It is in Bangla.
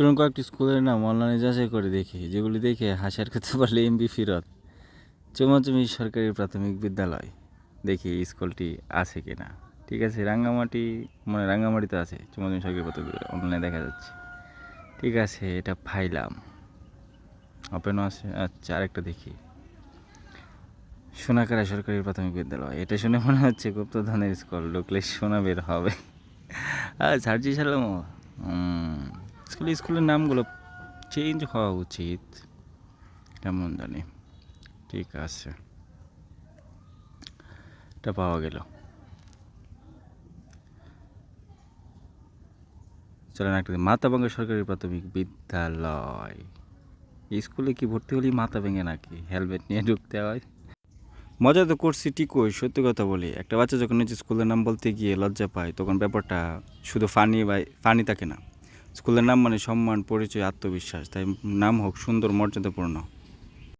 চলুন কয়েকটি স্কুলের নাম অনলাইনে যাচাই করে দেখি, যেগুলি দেখে হাসার খেতে পারলে এমবি ফিরত। চৌমাচুমি সরকারি প্রাথমিক বিদ্যালয়, দেখি স্কুলটি আছে কি না। ঠিক আছে, রাঙ্গামাটিতে আছে চৌমাচুমি সরকারি প্রাথমিক বিদ্যালয়, অনলাইনে দেখা যাচ্ছে। ঠিক আছে, এটা ফাইলাম, ওপেনও আছে। আচ্ছা, আরেকটা দেখি, সোনাকারা সরকারি প্রাথমিক বিদ্যালয়। এটা শুনে মনে হচ্ছে গুপ্তধনের স্কুল, ঢুকলে সোনা বের হবে। আর সার্জি সালাম, স্কুলের নামগুলো চেঞ্জ হওয়া উচিত, কেমন জানি। ঠিক আছে, এটা পাওয়া গেল। চলেন একটা, মাথাভাঙ্গা সরকারি প্রাথমিক বিদ্যালয়। স্কুলে কি ভর্তি হলেই মাথা ভেঙে নাকি? হেলমেট নিয়ে ঢুকতে হয়। মজা তো করছি ঠিকই, সত্যি কথা বলি, একটা বাচ্চা যখন নিজে স্কুলের নাম বলতে গিয়ে লজ্জা পায়, তখন ব্যাপারটা শুধু ফানি থাকে না। স্কুলের নাম মানে সম্মান, পরিচয়, আত্মবিশ্বাস। তাই নাম হোক সুন্দর, মর্যাদাপূর্ণ।